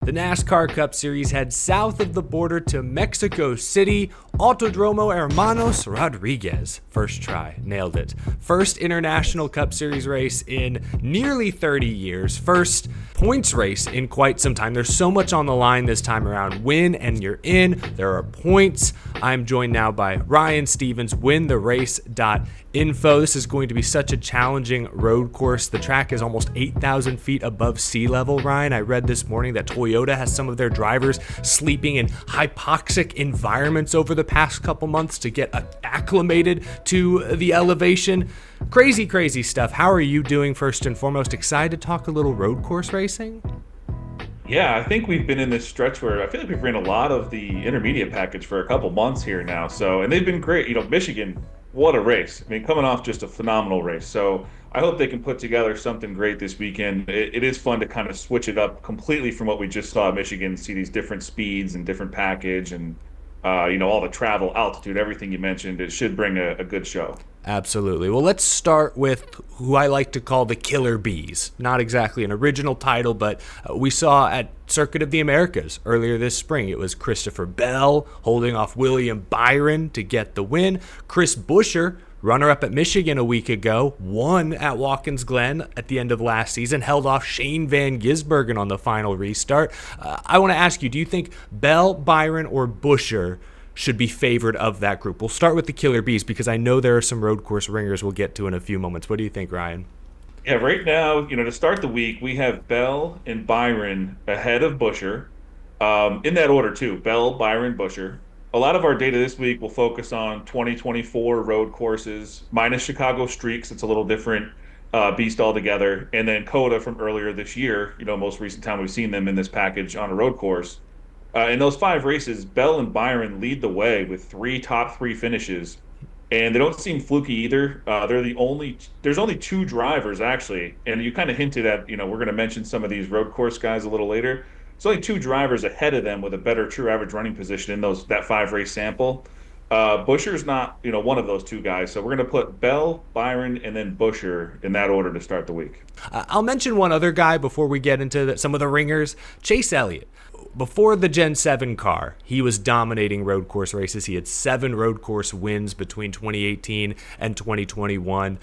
The NASCAR Cup Series heads south of the border to Mexico City. Autodromo Hermanos Rodriguez. First try, nailed it. First International Cup Series race in nearly 30 years. First points race in quite some time. There's so much on the line this time around. Win and you're in. There are points. I'm joined now by Ryan Stevens, wintherace.info. This is going to be such a challenging road course. The track is almost 8,000 feet above sea level, Ryan. I read this morning that Toyota has some of their drivers sleeping in hypoxic environments over the past couple months to get acclimated to the elevation. Crazy, crazy stuff. How are you doing, first and foremost? Excited to talk a little road course racing? Yeah, I think we've been in this stretch where I feel like we've ran a lot of the intermediate package for a couple months here now. So, and they've been great. Michigan, what a race. I mean, coming off just a phenomenal race. So I hope they can put together something great this weekend. It is fun to kind of switch it up completely from what we just saw at Michigan, see these different speeds and different package and, all the travel, altitude, everything you mentioned. It should bring a good show. Absolutely. Well, let's start with who I like to call the Killer Bees. Not exactly an original title, but we saw at Circuit of the Americas earlier this spring. It was Christopher Bell holding off William Byron to get the win. Chris Buescher, runner-up at Michigan a week ago, won at Watkins Glen at the end of last season, held off Shane Van Gisbergen on the final restart. I want to ask you, do you think Bell, Byron, or Buescher should be favored of that group? We'll start with the Killer Bees because I know there are some road course ringers we'll get to in a few moments. What do you think, Ryan? Yeah, right now, to start the week, we have Bell and Byron ahead of Buescher. In that order, too. Bell, Byron, Buescher. A lot of our data this week will focus on 2024 road courses, minus Chicago Streaks. It's a little different beast altogether. And then Coda from earlier this year, most recent time we've seen them in this package on a road course. In those 5 races, Bell and Byron lead the way with 3 top 3 finishes. And they don't seem fluky either. There's only 2 drivers, actually. And you kind of hinted at, we're going to mention some of these road course guys a little later. There's only 2 drivers ahead of them with a better true average running position in that 5 race sample. Buescher's not, one of those 2 guys. So we're going to put Bell, Byron, and then Buescher in that order to start the week. I'll mention one other guy before we get into some of the ringers. Chase Elliott. Before the Gen 7 car, he was dominating road course races. He had 7 road course wins between 2018 and 2021.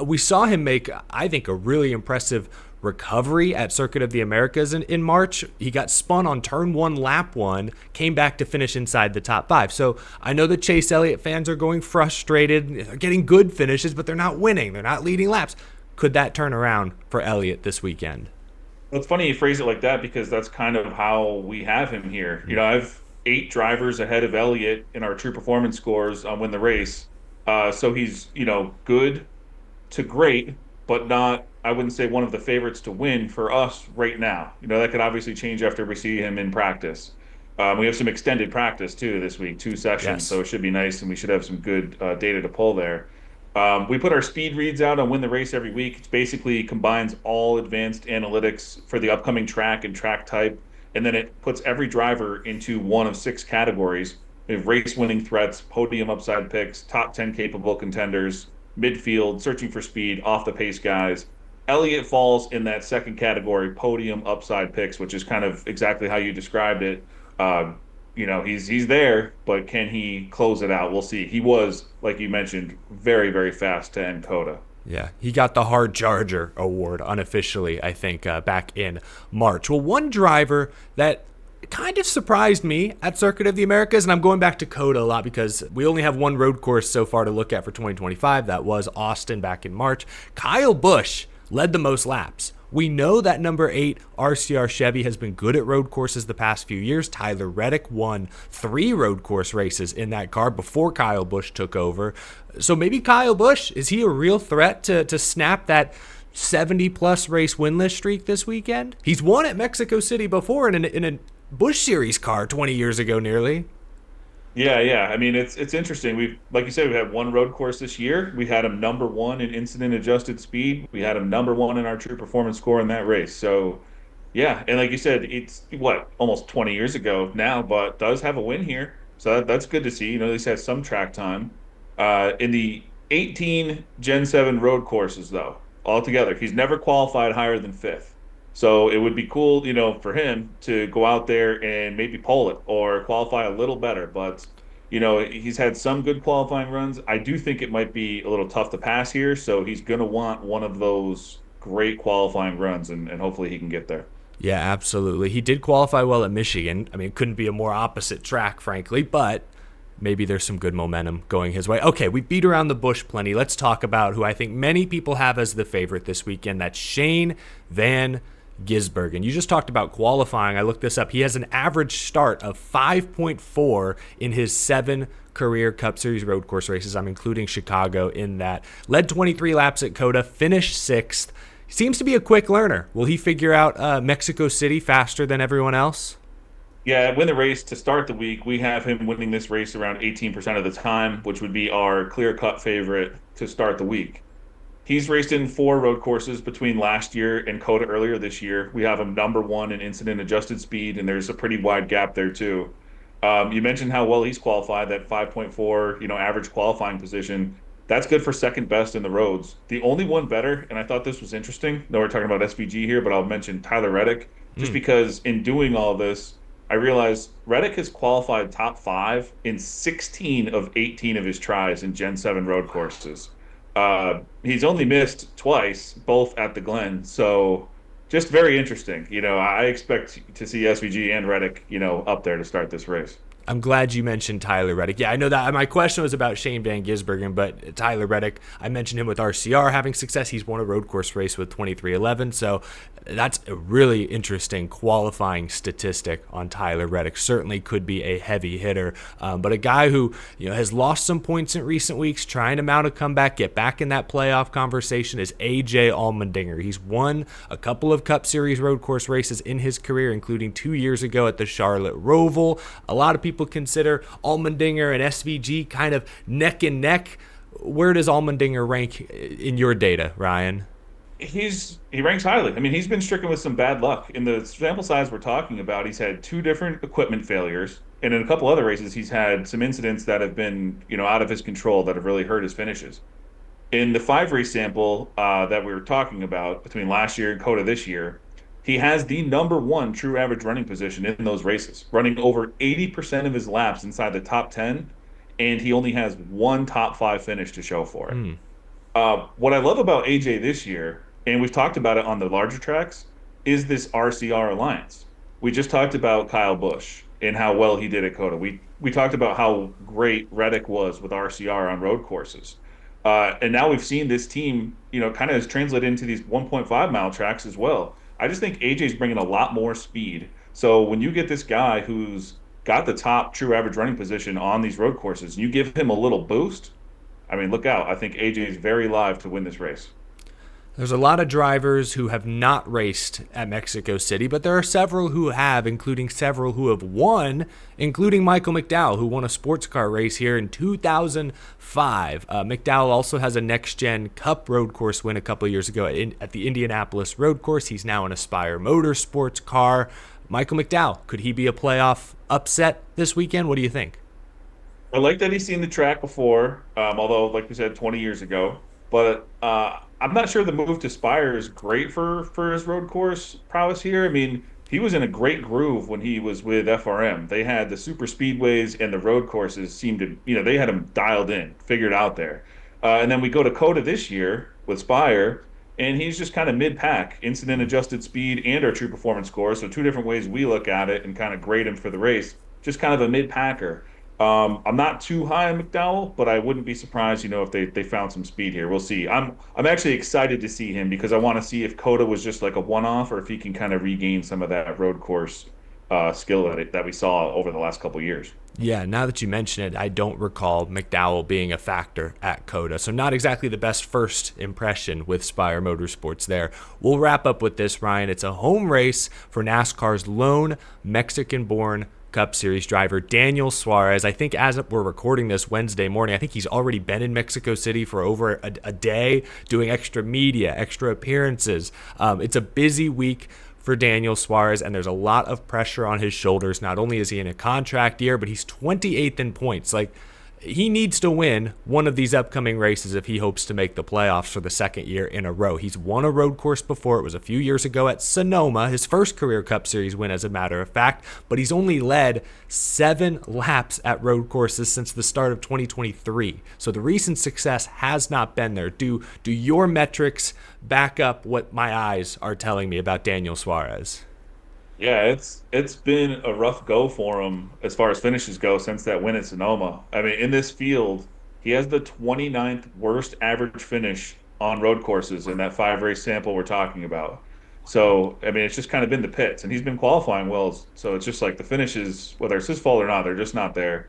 We saw him make, I think, a really impressive recovery at Circuit of the Americas in March. He got spun on turn 1, lap 1, came back to finish inside the top 5. So I know the Chase Elliott fans are going frustrated. They're getting good finishes, but they're not winning. They're not leading laps. Could that turn around for Elliott this weekend? Well, it's funny you phrase it like that because that's kind of how we have him here. I've 8 drivers ahead of Elliott in our true performance scores on Win the Race. So he's, good to great, but not, I wouldn't say one of the favorites to win for us right now. That could obviously change after we see him in practice. We have some extended practice, too, this week, 2 sessions, Yes. So it should be nice, and we should have some good data to pull there. We put our speed reads out on Win the Race every week. It basically combines all advanced analytics for the upcoming track and track type, and then it puts every driver into one of 6 categories. We have race-winning threats, podium upside picks, top 10 capable contenders, midfield, searching for speed, off-the-pace guys. Elliott falls in that second category, podium upside picks, which is kind of exactly how you described it. He's there, but can he close it out? We'll see. He was, like you mentioned, very, very fast to end Coda. Yeah, he got the Hard Charger award unofficially, I think, back in March. Well, one driver that kind of surprised me at Circuit of the Americas, and I'm going back to Coda a lot because we only have one road course so far to look at for 2025. That was Austin back in March. Kyle Busch led the most laps. We know that number 8 RCR Chevy has been good at road courses the past few years. Tyler Reddick won 3 road course races in that car before Kyle Busch took over. So maybe Kyle Busch, is he a real threat to snap that 70-plus race winless streak this weekend? He's won at Mexico City before in a Busch Series car 20 years ago nearly. Yeah. I mean, it's interesting. Like you said, we had one road course this year. We had him number 1 in incident adjusted speed. We had him number 1 in our true performance score in that race. So, yeah. And like you said, it's almost 20 years ago now, but does have a win here. So that's good to see. At least has some track time. In the 18 Gen 7 road courses, though, altogether, he's never qualified higher than 5th. So it would be cool, for him to go out there and maybe pole it or qualify a little better. But, he's had some good qualifying runs. I do think it might be a little tough to pass here. So he's going to want one of those great qualifying runs, and hopefully he can get there. Yeah, absolutely. He did qualify well at Michigan. I mean, it couldn't be a more opposite track, frankly, but maybe there's some good momentum going his way. Okay, we beat around the bush plenty. Let's talk about who I think many people have as the favorite this weekend. That's Shane Van Gisbergen. You just talked about qualifying. I looked this up. He has an average start of 5.4 in his 7 career Cup Series road course races. I'm including Chicago in that. Led 23 laps at COTA, finished 6th. Seems to be a quick learner. Will he figure out Mexico City faster than everyone else? Yeah, win the race to start the week. We have him winning this race around 18% of the time, which would be our clear-cut favorite to start the week. He's raced in 4 road courses between last year and COTA earlier this year. We have him number 1 in incident adjusted speed, and there's a pretty wide gap there too. You mentioned how well he's qualified, that 5.4, average qualifying position. That's good for second best in the roads. The only one better, and I thought this was interesting. No, we're talking about SVG here, but I'll mention Tyler Reddick, just because in doing all this, I realized Reddick has qualified top 5 in 16 of 18 of his tries in Gen 7 road courses. He's only missed twice, both at the Glen. So just very interesting. I expect to see SVG and Reddick, up there to start this race. I'm glad you mentioned Tyler Reddick. Yeah, I know that my question was about Shane Van Gisbergen, but Tyler Reddick, I mentioned him with RCR having success. He's won a road course race with 2311, so that's a really interesting qualifying statistic on Tyler Reddick. Certainly could be a heavy hitter, but a guy who has lost some points in recent weeks, trying to mount a comeback, get back in that playoff conversation is AJ Allmendinger. He's won a couple of Cup Series road course races in his career, including 2 years ago at the Charlotte Roval. A lot of people consider Allmendinger and SVG kind of neck and neck. Where does Allmendinger rank in your data, Ryan? He ranks highly. I mean, he's been stricken with some bad luck. In the sample size we're talking about, he's had 2 different equipment failures, and in a couple other races, he's had some incidents that have been, out of his control that have really hurt his finishes. In the 5 race sample that we were talking about between last year and COTA this year, he has the number 1 true average running position in those races, running over 80% of his laps inside the top 10, and he only has 1 top 5 finish to show for it. What I love about AJ this year, and we've talked about it on the larger tracks, is this RCR alliance. We just talked about Kyle Busch and how well he did at COTA. We talked about how great Reddick was with RCR on road courses. And now we've seen this team, kind of has translated into these 1.5 mile tracks as well. I just think AJ's bringing a lot more speed. So when you get this guy who's got the top true average running position on these road courses, and you give him a little boost, I mean, look out. I think AJ is very live to win this race. There's a lot of drivers who have not raced at Mexico City, but there are several who have, including several who have won, including Michael McDowell, who won a sports car race here in 2005. McDowell also has a next-gen Cup road course win a couple of years ago at the Indianapolis road course. He's now an Aspire Motorsports car. Michael McDowell, could he be a playoff upset this weekend? What do you think? I like that he's seen the track before, although, like we said, 20 years ago. But I'm not sure the move to Spire is great for his road course prowess here. I mean, he was in a great groove when he was with FRM. They had the super speedways and the road courses seemed to, they had him dialed in, figured out there. And then we go to COTA this year with Spire, and he's just kind of mid-pack, incident adjusted speed and our true performance score. So 2 different ways we look at it and kind of grade him for the race. Just kind of a mid-packer. I'm not too high on McDowell, but I wouldn't be surprised, if they found some speed here. We'll see. I'm actually excited to see him because I want to see if COTA was just like a one-off or if he can kind of regain some of that road course skill that we saw over the last couple of years. Yeah, now that you mention it, I don't recall McDowell being a factor at COTA, so not exactly the best first impression with Spire Motorsports there. We'll wrap up with this, Ryan. It's a home race for NASCAR's lone Mexican-born Cup Series driver, Daniel Suarez. I think as we're recording this Wednesday morning, I think he's already been in Mexico City for over a day doing extra media, extra appearances. It's a busy week for Daniel Suarez, and there's a lot of pressure on his shoulders. Not only is he in a contract year, but he's 28th in points. Like, he needs to win one of these upcoming races if he hopes to make the playoffs for the second year in a row. He's won a road course before. It was a few years ago at Sonoma, his first career Cup Series win, as a matter of fact, but he's only led 7 laps at road courses since the start of 2023. So the recent success has not been there. Do your metrics back up what my eyes are telling me about Daniel Suarez? Yeah, it's been a rough go for him as far as finishes go since that win at Sonoma. I mean, in this field, he has the 29th worst average finish on road courses in that 5 race sample we're talking about. So, I mean, it's just kind of been the pits, and he's been qualifying well. So it's just like the finishes, whether it's his fault or not, they're just not there.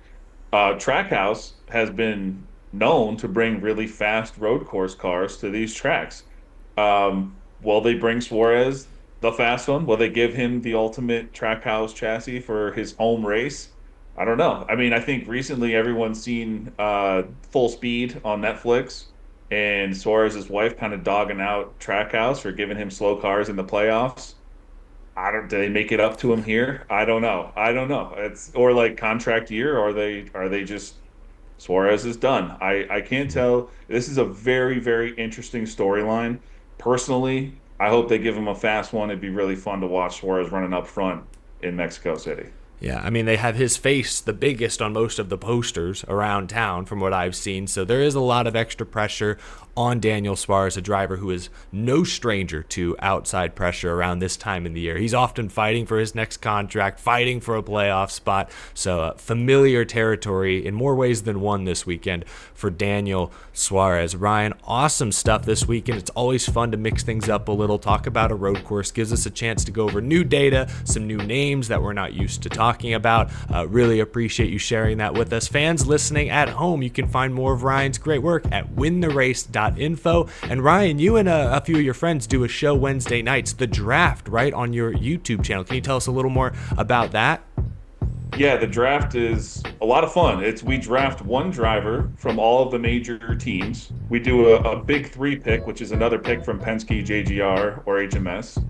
Trackhouse has been known to bring really fast road course cars to these tracks. Will they bring Suarez the fast one? Will they give him the ultimate Trackhouse chassis for his home race? I don't know. I mean, I think recently everyone's seen Full Speed on Netflix, and Suarez's wife kind of dogging out Trackhouse for giving him slow cars in the playoffs. I don't. Do they make it up to him here? I don't know. I don't know. It's or like contract year, or are they just Suarez is done. I can't tell. This is a very, very interesting storyline. Personally, I hope they give him a fast one. It'd be really fun to watch Suarez running up front in Mexico City. Yeah, I mean, they have his face the biggest on most of the posters around town from what I've seen, so there is a lot of extra pressure on Daniel Suarez, a driver who is no stranger to outside pressure around this time in the year. He's often fighting for his next contract, fighting for a playoff spot, so familiar territory in more ways than one this weekend for Daniel Suarez. Ryan, awesome stuff this weekend. It's always fun to mix things up a little, talk about a road course, gives us a chance to go over new data, some new names that we're not used to talking about. Really appreciate you sharing that with us. Fans listening at home, you can find more of Ryan's great work at wintherace.info. And Ryan, you and a few of your friends do a show Wednesday nights, The Draft, right on your YouTube channel. Can you tell us a little more about that? Yeah, the draft is a lot of fun. We draft one driver from all of the major teams. We do a big 3 pick, which is another pick from Penske, JGR, or HMS.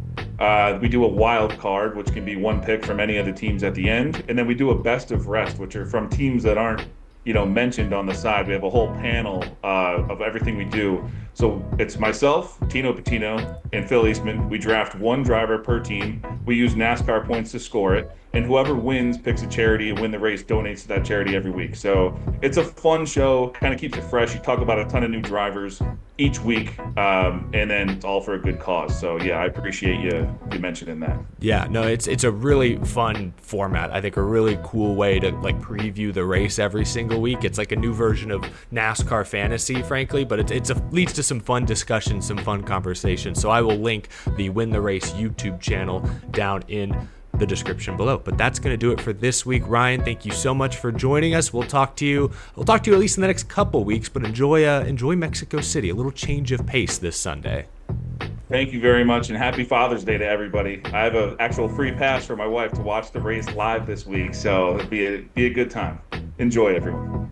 We do a wild card, which can be 1 pick from any of the teams at the end, and then we do a best of rest, which are from teams that aren't, mentioned on the side. We have a whole panel of everything we do. So it's myself, Tino Patino, and Phil Eastman. We draft 1 driver per team. We use NASCAR points to score it, and whoever wins picks a charity and win the race donates to that charity every week. So it's a fun show, kind of keeps it fresh. You talk about a ton of new drivers each week, and then it's all for a good cause. So yeah, I appreciate you mentioning that. Yeah, no, it's a really fun format. I think a really cool way to preview the race every single week. It's like a new version of NASCAR fantasy, frankly, but it leads to some fun discussion, some fun conversation. So I will link the Win the Race YouTube channel down in the description below. But that's going to do it for this week. Ryan, thank you so much for joining us. We'll talk to you at least in the next couple weeks, but enjoy Mexico City, a little change of pace this Sunday. Thank you very much, and happy Father's Day to everybody. I have an actual free pass for my wife to watch the race live this week, so it'll be a good time. Enjoy, everyone.